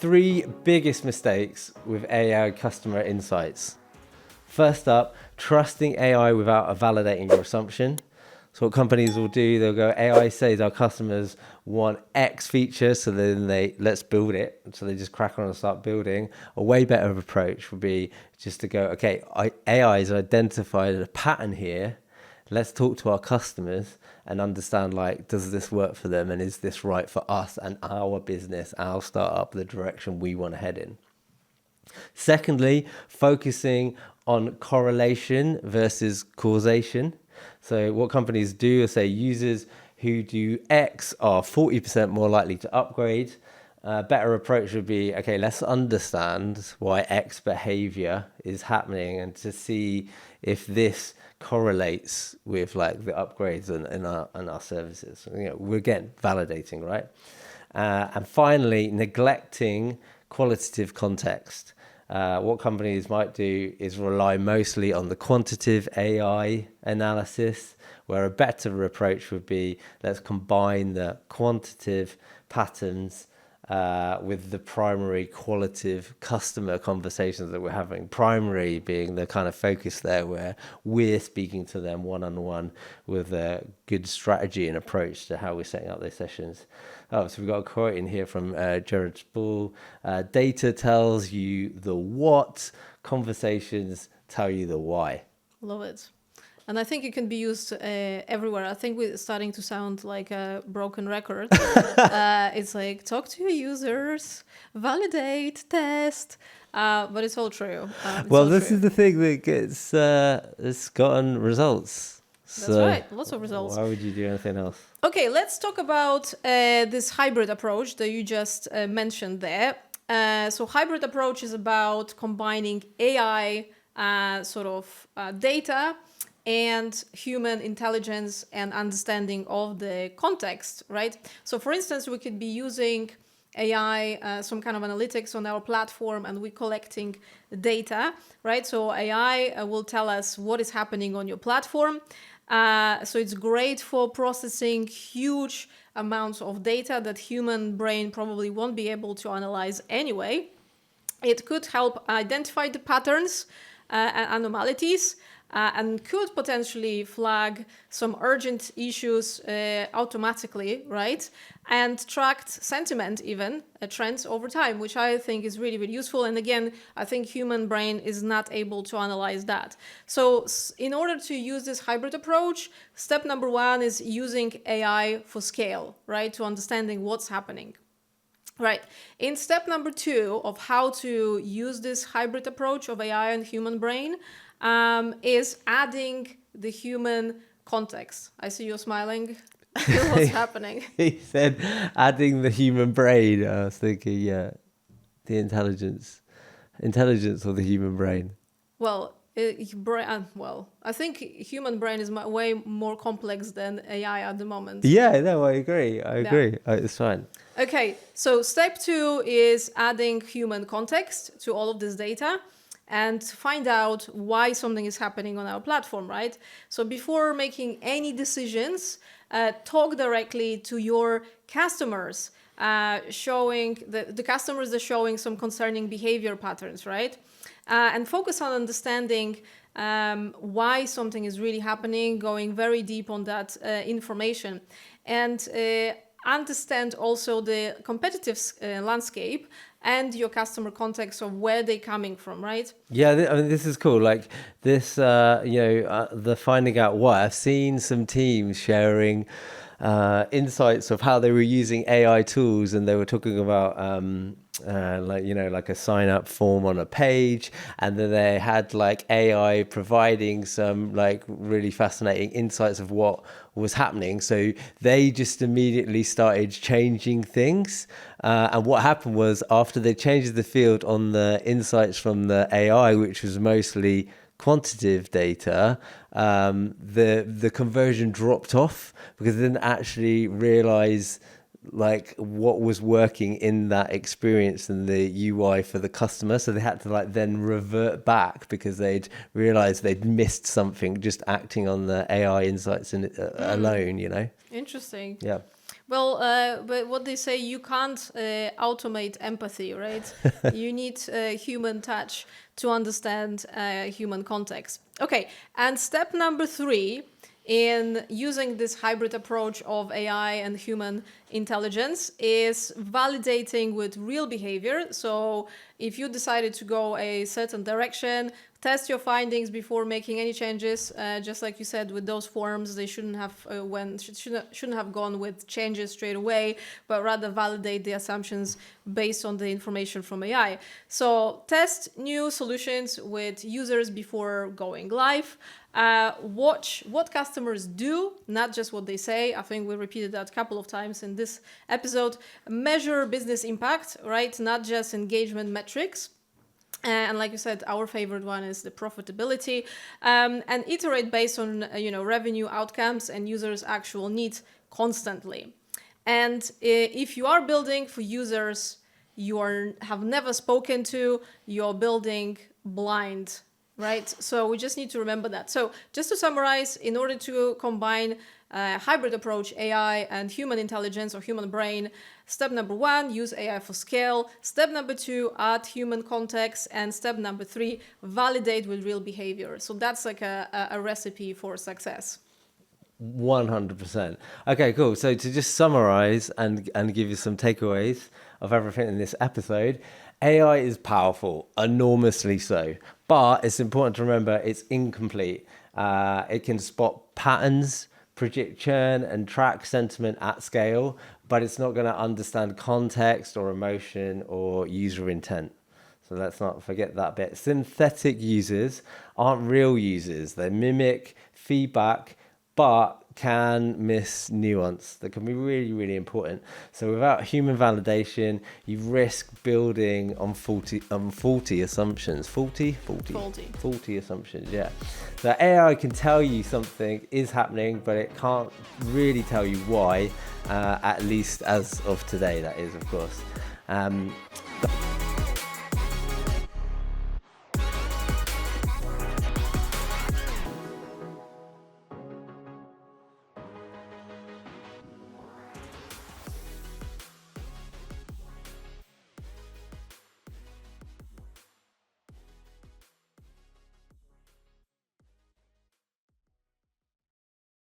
three biggest mistakes with AI customer insights. First up, trusting AI without validating your assumption. So what companies will do, they'll go, AI says our customers want X feature, so then let's build it. So they just crack on and start building. A way better approach would be just to go, okay, AI has identified a pattern here. Let's talk to our customers and understand, like, does this work for them? And is this right for us and our business, our startup, the direction we want to head in? Secondly, focusing on correlation versus causation. So what companies do is say users who do X are 40% more likely to upgrade. A better approach would be, okay, let's understand why X behavior is happening and to see if this correlates with like the upgrades in our services. You know, we're again validating, right? And finally, neglecting qualitative context. What companies might do is rely mostly on the quantitative AI analysis, where a better approach would be, let's combine the quantitative patterns with the primary qualitative customer conversations that we're having. Primary being the kind of focus there where we're speaking to them one-on-one with a good strategy and approach to how we're setting up those sessions. Oh, so we've got a quote in here from Jared Spool. Data tells you the what, conversations tell you the why. Love it. And I think it can be used everywhere. I think we're starting to sound like a broken record. It's like, talk to your users, validate, test, but it's all true. This is the thing that gets it's gotten results. That's right, lots of results. Why would you do anything else? Okay, let's talk about this hybrid approach that you just mentioned there. So hybrid approach is about combining AI data and human intelligence and understanding of the context, right? So for instance, we could be using AI, some kind of analytics on our platform, and we're collecting data, right? So AI will tell us what is happening on your platform. So it's great for processing huge amounts of data that human brain probably won't be able to analyze anyway. It could help identify the patterns and anomalies, and could potentially flag some urgent issues automatically, right? And track sentiment, even trends over time, which I think is really, really useful. And again, I think human brain is not able to analyze that. So in order to use this hybrid approach, step number one is using AI for scale, right? To understanding what's happening. Right. In step number two of how to use this hybrid approach of AI and human brain is adding the human context. I see you smiling. What's happening? He said adding the human brain. I was thinking, yeah, the intelligence of the human brain. Well, I think human brain is way more complex than AI at the moment. Yeah, no, I agree. It's fine. Okay, so step two is adding human context to all of this data and find out why something is happening on our platform, right? So before making any decisions, talk directly to your customers, showing the customers are showing some concerning behavior patterns, right? And focus on understanding why something is really happening, going very deep on that information. And understand also the competitive landscape and your customer context of where they're coming from, right? Yeah, I mean, this is cool. Like this, the finding out why. I've seen some teams sharing insights of how they were using AI tools, and they were talking about like a sign up form on a page, and then they had like AI providing some like really fascinating insights of what was happening. So they just immediately started changing things, and what happened was after they changed the field on the insights from the AI, which was mostly quantitative data, the conversion dropped off because they didn't actually realize like what was working in that experience and the UI for the customer. So they had to like then revert back because they'd realized they'd missed something just acting on the AI insights alone, you know? Interesting. Yeah. Well, but what they say, you can't automate empathy, right? You need human touch to understand human context. Okay, and step number 3 in using this hybrid approach of AI and human intelligence is validating with real behavior. So if you decided to go a certain direction, test your findings before making any changes. Just like you said with those forms, they shouldn't have gone with changes straight away, but rather validate the assumptions based on the information from AI. So test new solutions with users before going live. Watch what customers do, not just what they say. I think we repeated that a couple of times in this episode. Measure business impact, right? Not just engagement metrics. And like you said, our favorite one is the profitability, and iterate based on revenue outcomes and users' actual needs constantly. And if you are building for users have never spoken to, you're building blind, right? So we just need to remember that. So just to summarize, in order to combine hybrid approach, AI and human intelligence or human brain, step number 1, use AI for scale. Step number 2, add human context. And step number 3, validate with real behavior. So that's like a recipe for success. 100%. Okay, cool. So to just summarize and give you some takeaways of everything in this episode, AI is powerful, enormously so, but it's important to remember it's incomplete. It can spot patterns, predict churn, and track sentiment at scale, but it's not going to understand context or emotion or user intent. So let's not forget that bit. Synthetic users aren't real users. They mimic feedback, but can miss nuance. That can be really, really important. So without human validation, you risk building on faulty assumptions. Faulty assumptions, yeah. So AI can tell you something is happening, but it can't really tell you why, at least as of today, that is, of course.